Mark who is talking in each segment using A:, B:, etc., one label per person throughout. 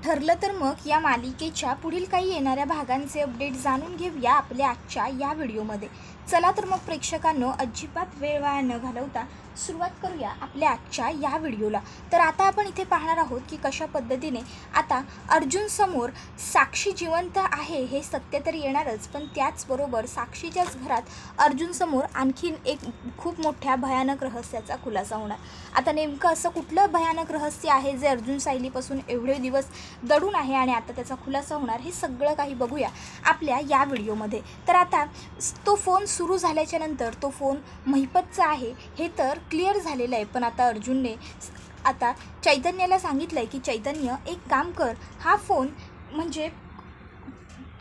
A: ठरलं तर मग या मालिकेच्या पुढील काही येणाऱ्या भागांचे अपडेट जाणून घेऊया आपल्या आजच्या या व्हिडिओमध्ये. चला तर मग प्रेक्षकांनो, अजिबात वेळ वाया न घालवता सुरुवात करूया आपल्या आजच्या या व्हिडिओला. तर आता आपण इथे पाहणार आहोत की कशा पद्धतीने आता अर्जुन समोर साक्षी जिवंत आहे हे सत्य तर येणारच, पण त्याचबरोबर साक्षीच्याच घरात अर्जुन समोर आणखीन एक खूप मोठ्या भयानक रहस्याचा खुलासा होणार. आता नेमकं असं कुठलं भयानक रहस्य आहे जे अर्जुन सायलीपासून एवढे दिवस दडून आहे आणि आता त्याचा खुलासा होणार, हे सगळं काही बघूया आपल्या या व्हिडिओमध्ये. तर आता तो फोन सुरू झाल्याच्या नंतर तो फोन महिपतचा आहे हे तर क्लिअर झालेलं आहे, पण आता अर्जुनने आता चैतन्याला सांगितलं आहे की चैतन्य एक काम कर, हा फोन म्हणजे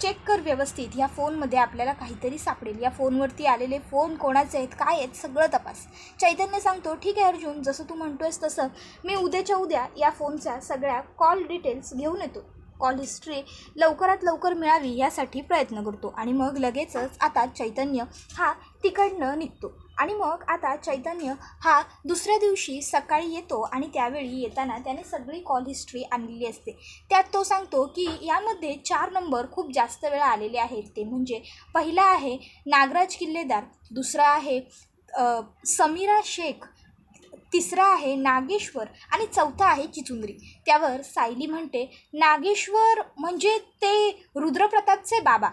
A: चेक कर व्यवस्थित, या फोनमध्ये आपल्याला काहीतरी सापडेल, या फोनवरती आलेले फोन कोणाचे आहेत काय आहेत सगळं तपास. चैतन्य सांगतो ठीक आहे अर्जुन, जसं तू म्हणतोयस तसं मी उद्याच्या उद्या या फोनच्या सगळ्या कॉल डिटेल्स घेऊन येतो, कॉल हिस्ट्री लवकरात लवकर मिळावी यासाठी प्रयत्न करतो. आणि मग लगेचच आता चैतन्य हा तिकडनं निघतो आणि मग आता चैतन्य हा दुसऱ्या दिवशी सकाळी येतो आणि त्यावेळी येताना त्याने सगळी कॉल हिस्ट्री आणलेली असते. त्यात तो सांगतो की यामध्ये 4 नंबर खूप जास्त वेळा आलेले आहेत, ते म्हणजे पहिला आहे नागराज किल्लेदार, दुसरा आहे समीरा शेख, तिसरा आहे नागेश्वर आणि चौथा आहे चिचुंद्री. त्यावर सायली म्हणते नागेश्वर म्हणजे ते रुद्रप्रतापचे बाबा,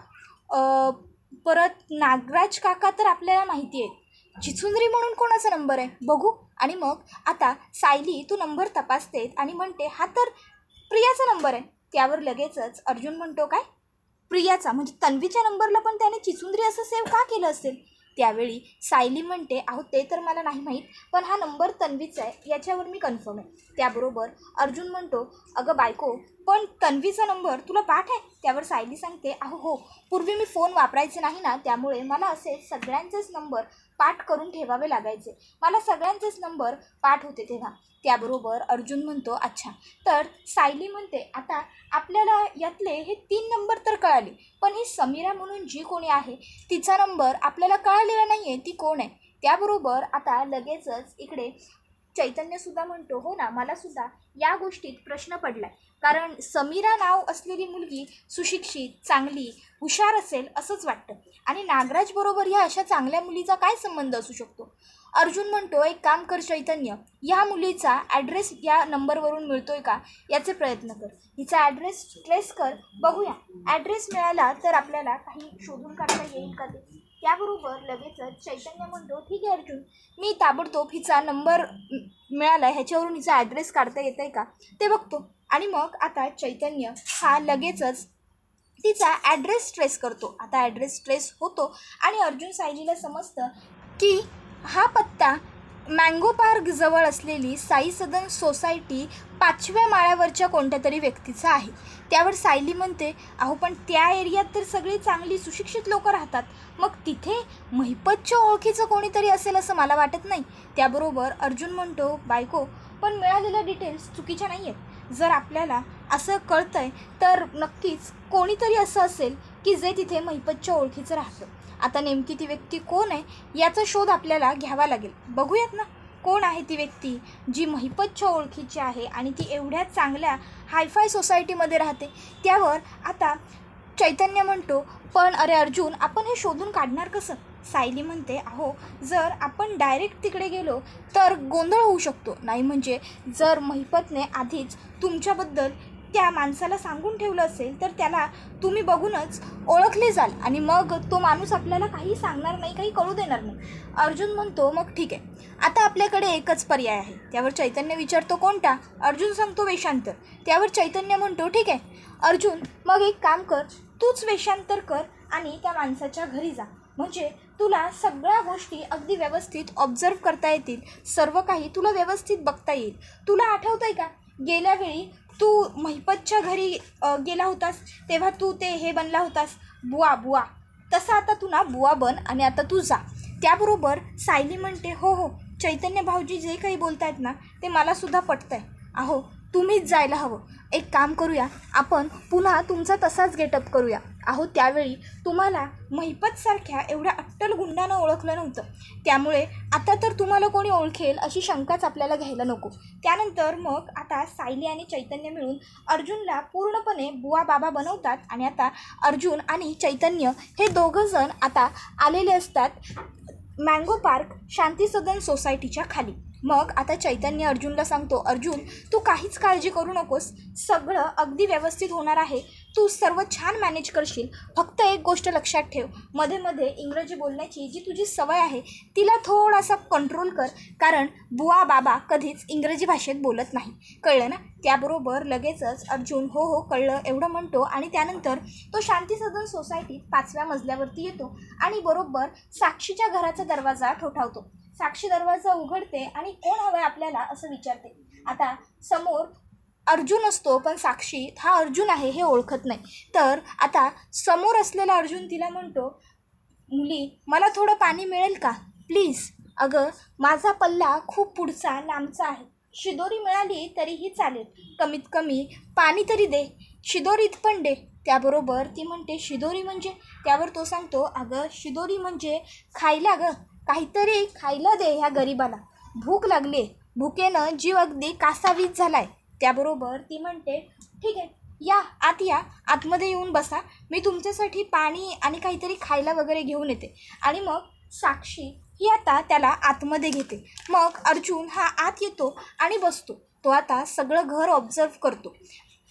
A: परत नागराज काका तर आपल्याला माहिती आहे, चिचुंद्री म्हणून कोणाचा नंबर आहे बघू. आणि मग आता सायली तू नंबर तपासते आणि म्हणते हा तर प्रियाचा नंबर आहे. त्यावर लगेचच अर्जुन म्हणतो काय प्रियाचा, म्हणजे तन्वीच्या नंबरला पण त्याने चिचुंद्री असं सेव्ह का केलं असेल. त्यावेळी सायली म्हणते अहो ते तर मला नाही माहीत, पण हा नंबर तन्वीचा आहे याच्यावर मी कन्फर्म आहे. त्याबरोबर अर्जुन म्हणतो अगं बायको, पण तन्वीचा नंबर तुला पाठ आहे. त्यावर सायली सांगते अहो हो, पूर्वी मी फोन वापरायचे नाही ना, त्यामुळे मला असे सगळ्यांचेच नंबर पाठ करून ठेवावे लागायचे, मला सगळ्यांचेच नंबर पाठ होते तेव्हा. त्याबरोबर अर्जुन म्हणतो अच्छा. तर सायली म्हणते आता आपल्याला यातले हे 3 नंबर तर कळाले, पण ही समीरा म्हणून जी कोणी आहे तिचा नंबर आपल्याला कळालेला नाही आहे, ती कोण आहे. त्याबरोबर आता लगेचच इकडे चैतन्यसुद्धा म्हणतो हो ना, मलासुद्धा या गोष्टीत प्रश्न पडला आहे, कारण समीरा नाव असलेली मुलगी सुशिक्षित, चांगली, हुशार असेल असंच वाटतं, आणि नागराजबरोबर ह्या अशा चांगल्या मुलीचा काय संबंध असू शकतो. अर्जुन म्हणतो एक काम कर चैतन्य, या मुलीचा ॲड्रेस या नंबरवरून मिळतोय का याचे प्रयत्न कर, हिचा ॲड्रेस ट्रेस कर, बघूया ॲड्रेस मिळाला तर आपल्याला काही शोधून काढता येईल का ते. त्याबरोबर लगेचच चैतन्य म्हणतो ठीक आहे अर्जुन, मी ताबडतोब हिचा नंबर मिळाला ह्याच्यावरून हिचा ॲड्रेस काढता येत आहे का ते बघतो. आणि मग आता चैतन्य हा लगेचच तिचा ॲड्रेस ट्रेस करतो. आता ॲड्रेस ट्रेस होतो आणि अर्जुन सायलीला समजतं की हा पत्ता मँगो पार्क जवळ असलेली साई सदन सोसायटी 5व्या माळ्यावरच्या कोणत्या तरी व्यक्तीचा आहे. त्यावर सायली म्हणते अहो पण त्या एरियात तर सगळी चांगली सुशिक्षित लोकं राहतात, मग तिथे महिपतच्या ओळखीचं कोणीतरी असेल असं मला वाटत नाही. त्याबरोबर अर्जुन म्हणतो बायको, पण मिळालेल्या डिटेल्स चुकीच्या नाही आहेत, जर आपल्याला असं कळतंय तर नक्कीच कोणीतरी असं असेल की जे तिथे महिपतच्या ओळखीचं राहतं. आता नेमकी ती व्यक्ती कोण आहे याचा शोध आपल्याला घ्यावा लागेल, बघूयात ना कोण आहे ती व्यक्ती जी महिपतच्या ओळखीची आहे आणि ती एवढ्या चांगल्या हायफाय सोसायटीमध्ये राहते. त्यावर आता चैतन्य म्हणतो पण अरे अर्जुन, आपण हे शोधून काढणार कसं. सायली म्हणते अहो जर आपण डायरेक्ट तिकडे गेलो तर गोंधळ होऊ शकतो, नाही म्हणजे जर महिपतने आधीच तुमच्याबद्दल त्या माणसाला सांगून ठेवलं असेल तर त्याला तुम्ही बघूनच ओळखले जाल आणि मग तो माणूस आपल्याला काही सांगणार नाही, काही कळू देणार नाही. अर्जुन म्हणतो मग ठीक आहे, आता आपल्याकडे एकच पर्याय आहे. त्यावर चैतन्य विचारतो कोणता. अर्जुन सांगतो वेषांतर. त्यावर चैतन्य म्हणतो ठीक आहे अर्जुन, मग एक काम कर, तूच वेषांतर कर आणि त्या माणसाच्या घरी जा, म्हणजे तुला सगळ्या गोष्टी अगदी व्यवस्थित ऑब्झर्व करता येतील, सर्व काही तुला व्यवस्थित बघता येईल. तुला आठवतं आहे का गेल्या वेळी तू महिपतच्या घरी गेला होतास तेव्हा तू ते हे बनला होतास बुवा, तसं आता तू ना बुवा बन आणि आता तू जा. त्याबरोबर सायली म्हणते हो हो चैतन्य भाऊजी जे काही बोलत आहेत ना ते मलासुद्धा पटतं आहे, अहो तुम्हीच जायला हवं. एक काम करूया, आपण पुन्हा तुमचा तसाच गेटअप करूया. अहो त्यावेळी तुम्हाला महिपतसारख्या एवढ्या अट्टल गुंडानं ओळखलं नव्हतं, त्यामुळे आता तर तुम्हाला कोणी ओळखेल अशी शंकाच आपल्याला घ्यायला नको. त्यानंतर मग आता सायली आणि चैतन्य मिळून अर्जुनला पूर्णपणे बुवा बाबा बनवतात आणि आता अर्जुन आणि चैतन्य हे दोघंजण आता आलेले असतात मँगो पार्क शांती सदन सोसायटीच्या खाली. मग आता चैतन्य अर्जुनला सांगतो, अर्जुन तू काहीच काळजी करू नकोस, सगळं अगदी व्यवस्थित होणार आहे, तू सर्व छान मॅनेज करशील. फक्त एक गोष्ट लक्षात ठेव, मध्ये मध्ये इंग्रजी बोलण्याची जी तुझी सवय आहे तिला थोडासा कंट्रोल कर, कारण बुवा बाबा कधीच इंग्रजी भाषेत बोलत नाही, कळलं ना. त्याबरोबर लगेचच अर्जुन हो हो कळलं एवढं म्हणतो आणि त्यानंतर तो शांती सदन सोसायटीत 5व्या मजल्यावरती येतो आणि बरोबर साक्षीच्या घराचा दरवाजा ठोठावतो. साक्षी दरवाजा उघडते आणि कोण हवं आहे आपल्याला असं विचारते. आता समोर अर्जुन असतो, पण साक्षी हा अर्जुन आहे हे ओळखत नाही. तर आता समोर असलेला अर्जुन तिला म्हणतो, मुली मला थोडं पाणी मिळेल का प्लीज. अगं माझा पल्ला खूप पुढचा लांबचा आहे, शिदोरी मिळाली तरीही चालेल, कमीत कमी पाणी तरी दे, शिदोरीत पण दे. त्याबरोबर ती म्हणते शिदोरी म्हणजे. त्यावर तो सांगतो, अगं शिदोरी म्हणजे खायला गं, काहीतरी खायला दे ह्या गरिबाला, भूक लागली, भुकेनं जीव अगदी कासावीस झाला आहे. त्याबरोबर ती म्हणते ठीक आहे, या आत या, आतमध्ये येऊन बसा, मी तुमच्यासाठी पाणी आणि काहीतरी खायला वगैरे घेऊन येते. आणि मग साक्षी ही आता त्याला आतमध्ये घेते. मग अर्जुन हा आत येतो आणि बसतो. तो आता सगळं घर ऑब्झर्व करतो.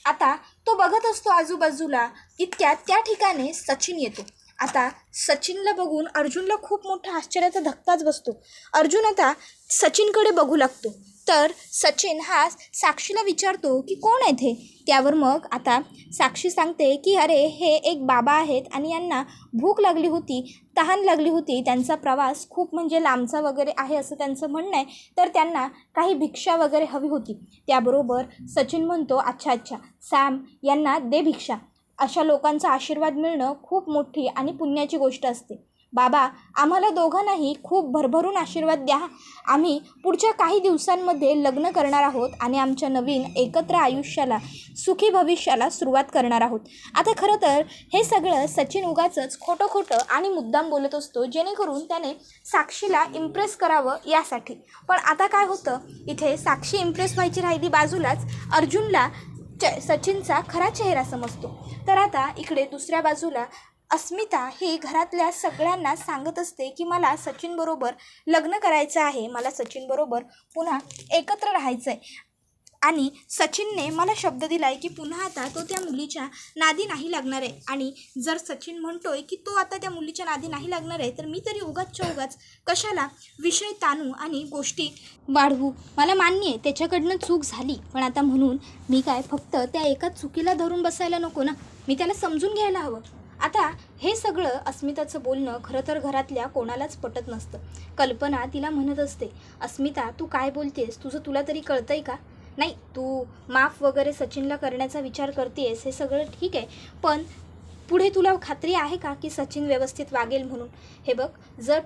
A: आता तो बघत असतो आजूबाजूला. इतक्यात त्या ठिकाणी सचिन येतो. आता सचिनला बघून अर्जुनला खूप मोठा आश्चर्याचा धक्काच बसतो. अर्जुन आता सचिनकडे बघू लागतो. तर सचिन हा साक्षीला विचारतो की कोण आहे ते. त्यावर मग आता साक्षी सांगते की अरे हे एक बाबा आहेत आणि यांना भूक लागली होती, तहान लागली होती, त्यांचा प्रवास खूप म्हणजे लांबचा वगैरे आहे असं त्यांचं म्हणणं आहे, तर त्यांना काही भिक्षा वगैरे हवी होती. त्याबरोबर सचिन म्हणतो अच्छा अच्छा सॅम यांना दे भिक्षा. अशा लोकांचा आशीर्वाद मिळणं खूप मोठी आणि पुण्याची गोष्ट असते. बाबा आम्हाला दोघांनाही खूप भरभरून आशीर्वाद द्या. आम्ही पुढच्या काही दिवसांमध्ये लग्न करणार आहोत आणि आमच्या नवीन एकत्र आयुष्याला, सुखी भविष्याला सुरुवात करणार आहोत. आता खरं तर हे सगळं सचिन उगाचच खोटं खोटं आणि मुद्दाम बोलत असतो, जेणेकरून त्याने साक्षीला इम्प्रेस करावं यासाठी. पण आता काय होतं, इथे साक्षी इम्प्रेस व्हायची राहिली बाजूलाच, अर्जुनला सचिनचा खरा चेहरा समजतो. तर आता इकडे दुसऱ्या बाजूला अस्मिता ही घरातल्या सगळ्यांना सांगत असते की मला सचिनबरोबर लग्न करायचं आहे, मला सचिनबरोबर पुन्हा एकत्र राहायचं आहे आणि सचिनने मला शब्द दिला आहे की पुन्हा आता तो त्या मुलीच्या नादी नाही लागणार आहे. आणि जर सचिन म्हणतोय की तो आता त्या मुलीच्या नादी नाही लागणार आहे, तर मी तरी उगाचच्या उगाच कशाला विषय ताणू आणि गोष्टी वाढवू. मला मान्य आहे त्याच्याकडनं चूक झाली, पण आता म्हणून मी काय फक्त त्या एका चुकीला धरून बसायला नको ना, मी त्याला समजून घ्यायला हवं. आता हे सगळं अस्मिताचं बोलणं खरं तर घरातल्या कोणालाच पटत नसतं. कल्पना तिला म्हणत असते, अस्मिता तू काय बोलतेस, तुला तरी कळतंय का. नाही तू माफ वगैरे सचिनला करण्याचा विचार करतेस हे सगळं ठीक आहे, पण पुढे तुला खात्री आहे का की सचिन व्यवस्थित वागेल म्हणून. हे बघ जर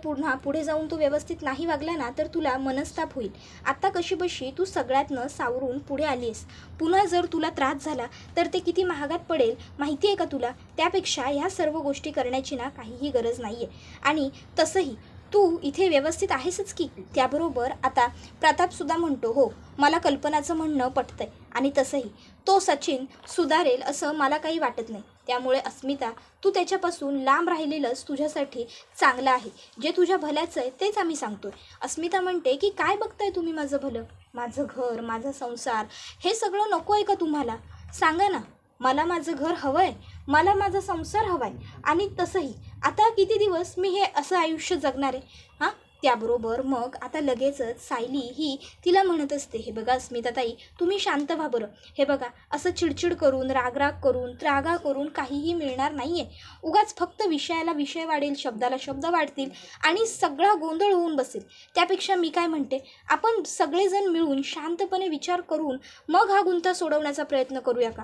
A: पुढे जाऊन तू व्यवस्थित नाही वागला ना तर तुला मनस्ताप होईल. आत्ता कशीबशी तू सगळ्यातनं सावरून पुढे आलीस, पुन्हा जर तुला त्रास झाला तर ते किती महागात पडेल माहिती आहे का तुला. त्यापेक्षा ह्या सर्व गोष्टी करण्याची ना काहीही गरज नाही आहे. आणि तसंही तू इथे व्यवस्थित आहेसच की. त्याबरोबर आता प्रतापसुद्धा म्हणतो हो मला कल्पनाचं म्हणणं पटतंय आणि तसंही तो सचिन सुधारेल असं मला काही वाटत नाही. त्यामुळे अस्मिता तू त्याच्यापासून लांब राहिलेलंच तुझ्यासाठी चांगलं आहे. जे तुझ्या भल्याचं आहे तेच आम्ही सांगतोय. अस्मिता म्हणते की काय बघताय तुम्ही माझं भलं, माझं घर, माझा संसार हे सगळं नको आहे का तुम्हाला. सांगा ना, मला माझं घर हवं आहे, मला माझा संसार हवा आहे. आणि तसंही आता किती दिवस मी हे असं आयुष्य जगणार आहे हां. त्याबरोबर मग आता लगेचच सायली ही तिला म्हणत असते, हे बघा अस्मिताताई तुम्ही शांत व्हा बरं. हे बघा असं चिडचिड करून, रागराग करून, त्रागा करून काहीही मिळणार नाही आहे. उगाच फक्त विषयाला विषय वाढेल, शब्दाला शब्द वाढतील आणि सगळा गोंधळ होऊन बसेल. त्यापेक्षा मी काय म्हणते, आपण सगळेजण मिळून शांतपणे विचार करून मग हा गुंता सोडवण्याचा प्रयत्न करूया का.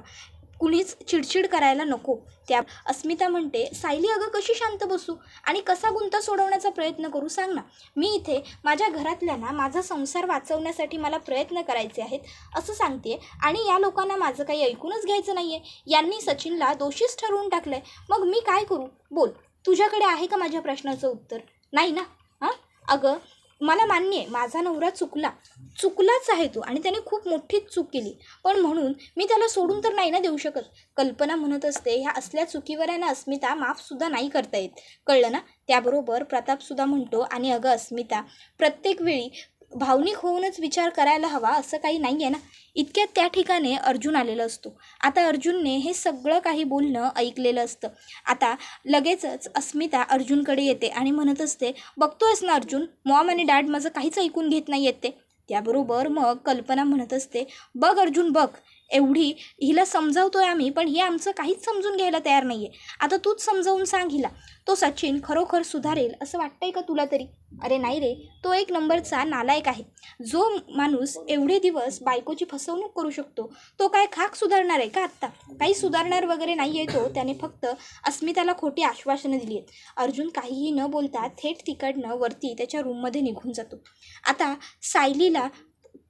A: कुणीच चिडचिड करायला नको. त्या अस्मिता म्हणते, सायली अगं कशी शांत बसू आणि कसा गुंता सोडवण्याचा प्रयत्न करू सांग ना. मी इथे माझ्या घरातल्यांना माझा संसार वाचवण्यासाठी मला प्रयत्न करायचे आहेत असं सांगते आणि या लोकांना माझं काही ऐकूनच घ्यायचं नाही आहे. यांनी सचिनला दोषीच ठरवून टाकलं आहे. मग मी काय करू? बोल, तुझ्याकडे आहे का माझ्या प्रश्नाचं उत्तर? नाही ना. हां अगं, मला मान्य आहे माझा नवरा चुकलाच आहे तो आणि त्याने खूप मोठीच चूक केली, पण म्हणून मी त्याला सोडून तर नाही ना देऊ शकत. कल्पना म्हणत असते, ह्या असल्या चुकीवर आहे ना अस्मिता माफसुद्धा नाही करता येत, कळलं ना. त्याबरोबर प्रतापसुद्धा म्हणतो, आणि अगं अस्मिता, प्रत्येक वेळी भावनिक होऊनच विचार करायला हवा असं काही नाही आहे ना. इतक्यात त्या ठिकाणी अर्जुन आलेला असतो. आता अर्जुनने हे सगळं काही बोलणं ऐकलेलं असतं. आता लगेचच अस्मिता अर्जुनकडे येते आणि म्हणत असते, बघतोयस ना अर्जुन, मॉम आणि डॅड माझं काहीच ऐकून घेत नाही आहेत ते. त्याबरोबर मग कल्पना म्हणत असते, बघ अर्जुन बघ, एवढी हिला समजावतोय आम्ही, पण ही आमचं काहीच समजून घ्यायला तयार नाही आहे. आता तूच समजावून सांग हिला, तो सचिन खरोखर सुधारेल असं वाटतंय का तुला तरी? अरे नाही रे, तो एक नंबरचा नालायक आहे. जो माणूस एवढे दिवस बायकोची फसवणूक करू शकतो, तो काय खाक सुधारणार आहे का आत्ता? काही सुधारणार वगैरे नाही आहे तो. त्याने फक्त अस्मिताला खोटी आश्वासनं दिली आहेत. अर्जुन काहीही न बोलता थेट तिकडनं वरती त्याच्या रूममध्ये निघून जातो. आता सायलीला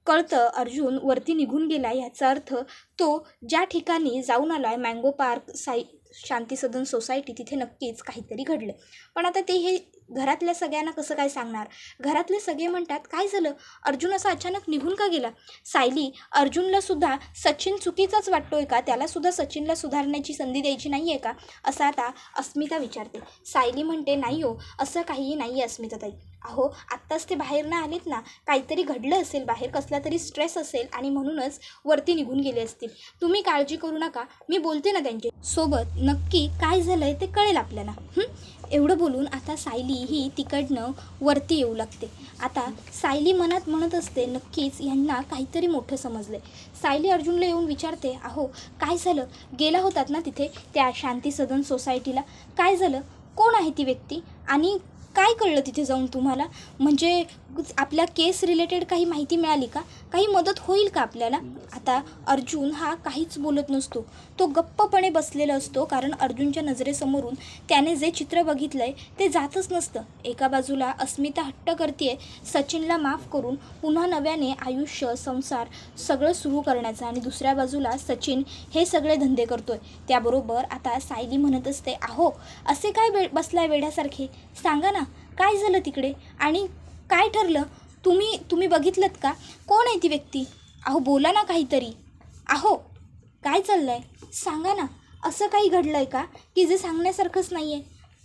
A: कळतं अर्जुन वरती निघून गेला. याचा अर्थ तो ज्या ठिकाणी जाऊन आला आहे, मँगो पार्क शांती सदन सोसायटी, तिथे नक्कीच काहीतरी घडलं. पण आता ते हे घरातल्या सगळ्यांना कसं काय सांगणार? घरातले सगळे म्हणतात, काय झालं, अर्जुन असा अचानक निघून का गेला? सायली, अर्जुनला सुद्धा सचिन चुकीचाच वाटतोय का? त्यालासुद्धा सचिनला सुधारण्याची संधी द्यायची नाही आहे का? असं आता अस्मिता विचारते. सायली म्हणते, नाही हो, असं काहीही नाही आहे अस्मिताताई. अहो, आत्ताच ते बाहेर ना आलेत ना, काहीतरी घडलं असेल बाहेर, कसला तरी स्ट्रेस असेल आणि म्हणूनच वरती निघून गेले असतील. तुम्ही काळजी करू नका, मी बोलते ना त्यांच्या सोबत, नक्की काय झालं आहे ते कळेल आपल्याला. एवढं बोलून आता सायली ही तिकडनं वरती येऊ लागते. आता सायली मनात म्हणत असते, नक्कीच यांना काहीतरी मोठं समजलं आहे. सायली अर्जुनला येऊन विचारते, अहो काय झालं, गेला होतात ना तिथे त्या शांती सदन सोसायटीला, काय झालं, कोण आहे ती व्यक्ती आणि काय कळलं तिथे जाऊन तुम्हाला? म्हणजे आपल्या केस रिलेटेड काही माहिती मिळाली का? काही मदत होईल का आपल्याला? आता अर्जुन हा काहीच बोलत नसतो, तो गप्पपणे बसलेला असतो. कारण अर्जुनच्या नजरेसमोरून त्याने जे चित्र बघितलं आहे ते जातच नसतं. एका बाजूला अस्मिता हट्ट करते सचिनला माफ करून पुन्हा नव्याने आयुष्य, संसार सगळं सुरू करण्याचं, आणि दुसऱ्या बाजूला सचिन हे सगळे धंदे करतोय. त्याबरोबर आता सायली म्हणत असते, अहो असे काय बसलाय वेड्यासारखे, सांगा ना काय झालं तिकडे आणि काय ठरलं? तुम्ही बघितलंत का? कोण आहे ती व्यक्ती? अहो बोला ना काहीतरी. अहो काय चाललं आहे, सांगा ना. असं काही घडलं आहे का की जे सांगण्यासारखंच नाही आहे?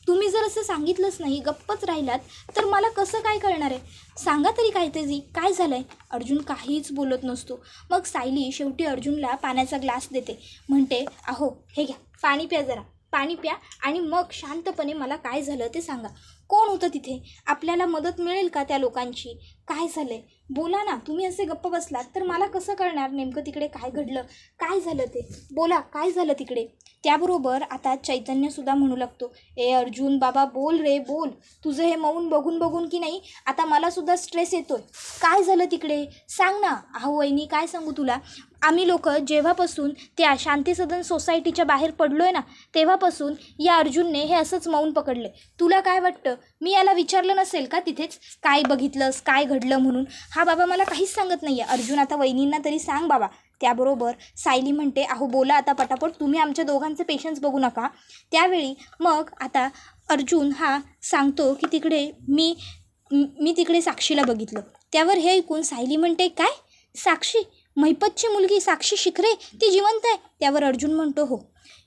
A: तुम्ही जर असं सांगितलंच नाही, गप्पच राहिलात, तर मला कसं काय कळणार आहे? सांगा तरी काहीतरी, काय झालं आहे? अर्जुन काहीच बोलत नसतो. मग सायली शेवटी अर्जुनला पाण्याचा ग्लास देते, म्हणते, अहो हे घ्या, पाणी प्या, जरा पाणी प्या आणि मग शांतपणे मला काय झालं ते सांगा. कोण होतं तिथे? आपल्याला मदत मिळेल का त्या लोकांची? काय झालं आहे? बोला ना. तुम्ही असे गप्प बसलात तर मला कसं कळणार नेमकं तिकडे काय घडलं, काय झालं ते? बोला, काय झालं तिकडे? त्याबरोबर आता चैतन्यसुद्धा म्हणू लागतो, ए अर्जुन बाबा, बोल रे बोल. तुझं हे मौन बघून की नाही आता मलासुद्धा स्ट्रेस येतोय. काय झालं तिकडे, सांग ना. अहो वहिनी, काय सांगू तुला, आम्ही लोक जेव्हापासून त्या शांती सदन सोसायटीच्या बाहेर पडलो आहे ना, तेव्हापासून या अर्जुनने हे असंच मौन पकडलं. तुला काय वाटतं, मी याला विचारलं नसेल का तिथेच काय बघितलंस, काय घडलं म्हणून? हा बाबा मला काहीच सांगत नाही आहे. अर्जुन, आता वहिनींना तरी सांग बाबा. त्याबरोबर सायली म्हणते, अहो बोला आता पटापट, तुम्ही आमच्या दोघांचे पेशन्स बघू नका. त्यावेळी मग आता अर्जुन हा सांगतो की तिकडे मी तिकडे साक्षीला बघितलं. त्यावर हे ऐकून सायली म्हणते, काय साक्षी? महिपतची मुलगी साक्षी शिखरे, ती जिवंत आहे? त्यावर अर्जुन म्हणतो, हो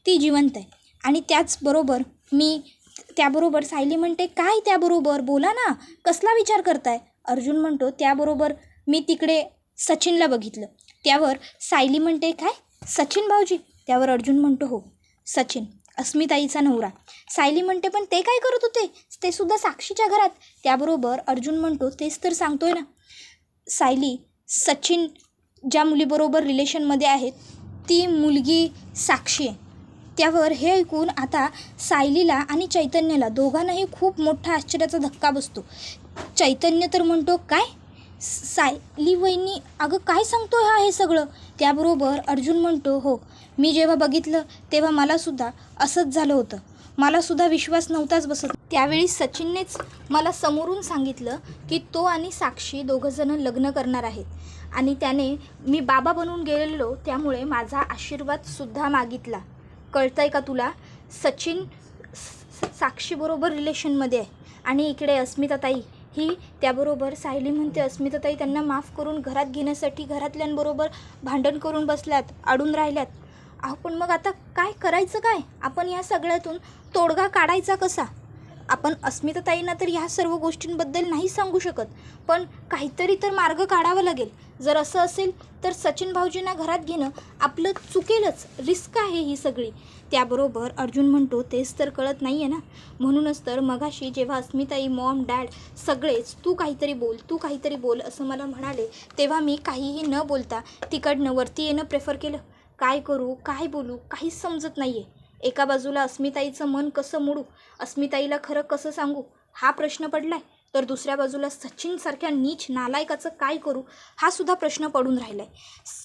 A: ती जिवंत आहे. आणि त्याबरोबर सायली म्हणते, काय त्याबरोबर, बोला ना, कसला विचार करताय? अर्जुन म्हणतो, त्याबरोबर मी तिकडे सचिनला बघितलं. त्यावर सायली म्हणते, काय सचिन भाऊजी? त्यावर अर्जुन म्हणतो, हो सचिन, अस्मिताईचा नवरा. सायली म्हणते, पण ते काय करत होते, ते सुद्धा साक्षीच्या घरात? त्याबरोबर अर्जुन म्हणतो, तेच तर सांगतोय ना. सायली, सचिन ज्या मुलीबरोबर रिलेशनमध्ये आहेत ती मुलगी साक्षी आहे. त्यावर हे ऐकून आता सायलीला आणि चैतन्यला दोघांनाही खूप मोठा आश्चर्याचा धक्का बसतो. चैतन्य तर म्हणतो, काय सायली वहिनी, अगं काय सांगतो हा हे सगळं? त्याबरोबर अर्जुन म्हणतो, हो मी जेव्हा बघितलं तेव्हा मलासुद्धा असंच झालं होतं. मलासुद्धा विश्वास नव्हताच बसत. त्यावेळी सचिननेच मला समोरून सांगितलं की तो आणि साक्षी दोघंजणं लग्न करणार आहेत आणि त्याने मी बाबा बनून गेलेलो त्यामुळे माझा आशीर्वादसुद्धा मागितला. कळतंय का तुला? सचिन साक्षीबरोबर रिलेशनमध्ये आहे आणि इकडे अस्मिताताई ही त्याबरोबर सायली म्हणते अस्मिताताई त्यांना माफ करून घरात घेण्यासाठी घरातल्यांबरोबर भांडण करून बसल्यात, अडून राहिल्यात. अहो पण मग आता काय करायचं काय? आपण या सगळ्यातून तोडगा काढायचा कसा? आपण अस्मिताताईंना तर ह्या सर्व गोष्टींबद्दल नाही सांगू शकत, पण काहीतरी तर मार्ग काढावा लागेल. जर असं असेल तर सचिन भाऊजींना घरात घेणं आपलं चुकेलच, रिस्क आहे ही सगळी. त्याबरोबर अर्जुन म्हणतो तेच तर कळत नाही आहे ना, म्हणूनच तर मगाशी जेव्हा अस्मिताई, मॉम, डॅड सगळेच तू काहीतरी बोल असं मला म्हणाले तेव्हा मी काहीही न बोलता तिकडनं वरती येणं प्रेफर केलं. काय करू, काय बोलू, काहीच समजत नाही आहे. एका बाजूला अस्मिताईचं मन कसं मोडू, अस्मिताईला खरं कसं सांगू हा प्रश्न पडला आहे, तर दुसऱ्या बाजूला सचिनसारख्या नीच नालायकाचं काय करू हा सुद्धा प्रश्न पडून राहिला आहे.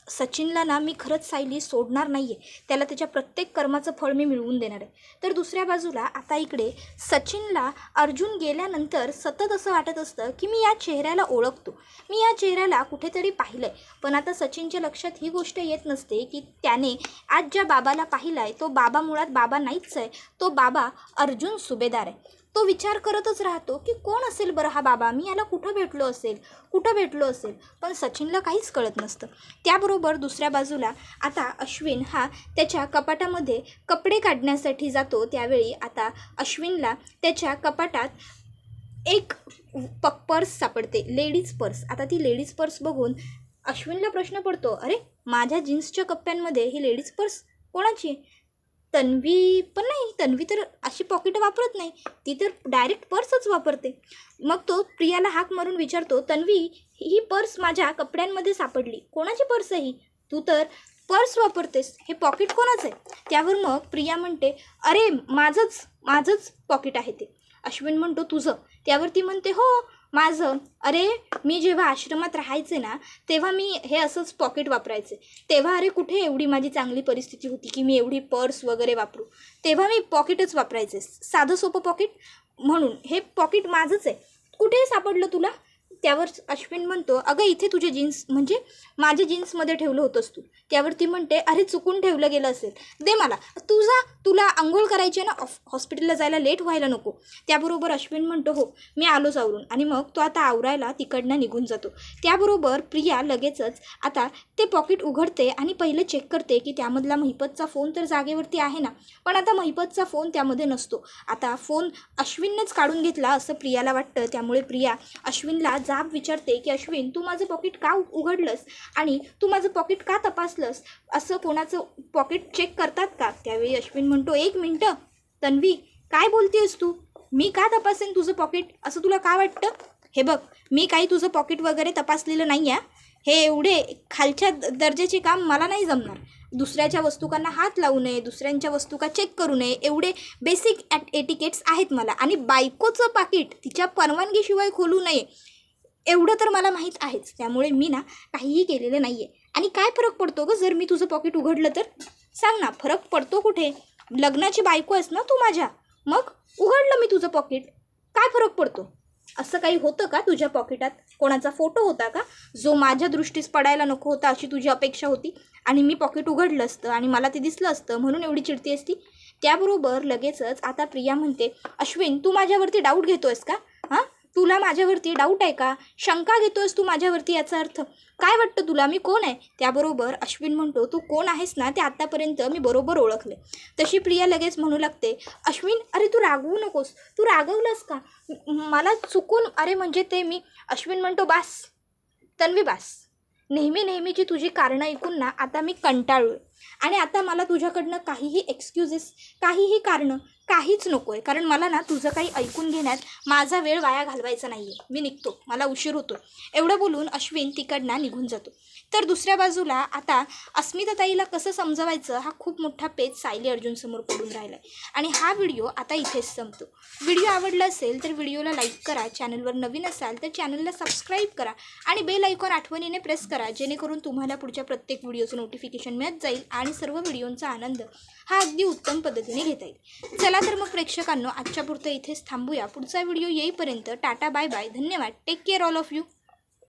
A: सचिनला ना मी खरंच सायली सोडणार नाही आहे, त्याला त्याच्या प्रत्येक कर्माचं फळ मी मिळवून देणार आहे. तर दुसऱ्या बाजूला आता इकडे सचिनला अर्जुन गेल्यानंतर सतत असं वाटत असतं की मी या चेहऱ्याला ओळखतो, मी या चेहऱ्याला कुठेतरी पाहिलं आहे. पण आता सचिनच्या लक्षात ही गोष्ट येत नसते की त्याने आज ज्या बाबाला पाहिलं आहे तो बाबा मुळात बाबा नाहीच आहे, तो बाबा अर्जुन सुभेदार आहे. तो विचार करतच राहतो की कोण असेल बरं हा बाबा, मी याला कुठं भेटलो असेल. पण सचिनला काहीच कळत नसतं. त्याबरोबर दुसऱ्या बाजूला आता अश्विन हा त्याच्या कपाटामध्ये कपडे काढण्यासाठी जातो. त्यावेळी आता अश्विनला त्याच्या कपाटात एक पर्स सापडते, लेडीज पर्स. आता ती लेडीज पर्स बघून अश्विनला प्रश्न पडतो, अरे माझ्या जीन्सच्या कप्प्यांमध्ये ही लेडीज पर्स कोणाची? तन्वी पण नाही, तन्वी तर अशी पॉकेटं वापरत नाही, ती तर डायरेक्ट पर्सच वापरते. मग तो प्रियाला हाक मारून विचारतो, तन्वी ही पर्स माझ्या कपड्यांमध्ये सापडली, कोणाची पर्स आहे ही? तू तर पर्स वापरतेस, हे पॉकेट कोणाचं आहे? त्यावर मग प्रिया म्हणते, अरे माझंच पॉकेट आहे ते. अश्विन म्हणतो तुझं? त्यावर ती म्हणते हो माझं. अरे मी जेव्हा आश्रमात राहायचे ना तेव्हा मी हे असंच पॉकेट वापरायचे, तेव्हा अरे कुठे एवढी माझी चांगली परिस्थिती होती की मी एवढी पर्स वगैरे वापरू, तेव्हा मी पॉकेटच वापरायचे, साधं सोपं पॉकेट, म्हणून हे पॉकेट माझंच आहे. कुठे सापडलं तुला? त्यावर अश्विन म्हणतो, अगं इथे तुझे जीन्स म्हणजे माझ्या जीन्समध्ये ठेवलं होतंस तू. त्यावर ती म्हणते, अरे चुकून ठेवलं गेलं असेल, दे मला. तुला आंघोळ करायची आहे ना, हॉस्पिटलला जायला लेट व्हायला नको. त्याबरोबर अश्विन म्हणतो, हो मी आलोच आवरून. आणि मग तो आता आवरायला तिकडनं निघून जातो. त्याबरोबर प्रिया लगेचच आता ते पॉकेट उघडते आणि पहिले चेक करते की त्यामधला महिपतचा फोन तर जागेवरती आहे ना, पण आता महिपतचा फोन त्यामध्ये नसतो. आता फोन अश्विननेच काढून घेतला असं प्रियाला वाटतं. त्यामुळे प्रिया अश्विनला जाब विचारते की अश्विन तू माझं पॉकेट का उघडलंस आणि तू माझं पॉकेट का तपासलंस? असं कोणाचं पॉकेट चेक करतात का? त्यावेळी अश्विन म्हणतो, एक मिनटं तन्वी, काय बोलतेस तू? मी का तपासेन तुझं पॉकेट असं तुला का वाटतं? हे बघ, मी काही तुझं पॉकेट वगैरे तपासलेलं नाही आहे. हे एवढे खालच्या दर्जाचे काम मला नाही जमणार. दुसऱ्याच्या वस्तूकांना हात लावू नये, दुसऱ्यांच्या वस्तूका चेक करू नये, एवढे बेसिक एटिकेट्स आहेत मला. आणि बायकोचं पाकीट तिच्या परवानगीशिवाय खोलू नये एवढं तर मला माहीत आहेच. त्यामुळे मी ना काहीही केलेलं नाही आहे. आणि काय फरक पडतो गं जर मी तुझं पॉकेट उघडलं तर? सांग ना, फरक पडतो कुठे? लग्नाची बायको आहेस ना तू माझ्या, मग उघडलं मी तुझं पॉकेट, काय फरक पडतो? असं काही होतं का तुझ्या पॉकेटात? कोणाचा फोटो होता का जो माझ्या दृष्टीस पडायला नको होता अशी तुझी अपेक्षा होती आणि मी पॉकेट उघडलं असतं आणि मला ते दिसलं असतं म्हणून एवढी चिडती असती? त्याबरोबर लगेचच आता प्रिया म्हणते, अश्विन तू माझ्यावरती डाऊट घेतोयस का? हां, तुला माझ्यावरती डाऊट आहे का? शंका घेतोयस तू माझ्यावरती? याचा अर्थ काय वाटतं तुला मी कोण आहे? त्याबरोबर अश्विन म्हणतो, तू कोण आहेस ना ते आत्तापर्यंत मी बरोबर ओळखले. तशी प्रिया लगेच म्हणू लागते, अश्विन अरे तू रागवू नकोस, तू रागवलंस का? मला चुकून अरे म्हणजे ते मी. अश्विन म्हणतो, बास तन्वी बास, नेहमीची तुझी कारणं ऐकून ना आता मी कंटाळलो आणि आता मला तुझ्याकडनं काहीही एक्सक्युजेस, काहीही कारणं, काहीच नको आहे, कारण मला ना तुझं काही ऐकून घेण्यात माझा वेळ वाया घालवायचा नाही आहे. मी निघतो, मला उशीर होतो. एवढं बोलून अश्विन तिकडनं निघून जातो. तर दुसऱ्या बाजूला आता अस्मिताताईला कसं समजवायचं हा खूप मोठा पेच सायली अर्जुनसमोर पडून राहिला आहे. आणि हा व्हिडिओ आता इथेच संपतो. व्हिडिओ आवडला असेल तर व्हिडिओला लाईक करा, चॅनलवर नवीन असाल तर चॅनलला सबस्क्राईब करा आणि बेल आयकॉन आठवणीने प्रेस करा, जेणेकरून तुम्हाला पुढच्या प्रत्येक व्हिडिओचं नोटिफिकेशन मिळत जाईल आणि सर्व व्हिडिओंचा आनंद हा अगदी उत्तम पद्धतीने घेता येईल. चला तर मग प्रेक्षकांनो, आजच्या पुरतं इथेच थांबूया. पुढचा व्हिडिओ येईपर्यंत टाटा, बाय बाय, धन्यवाद, take care all of you.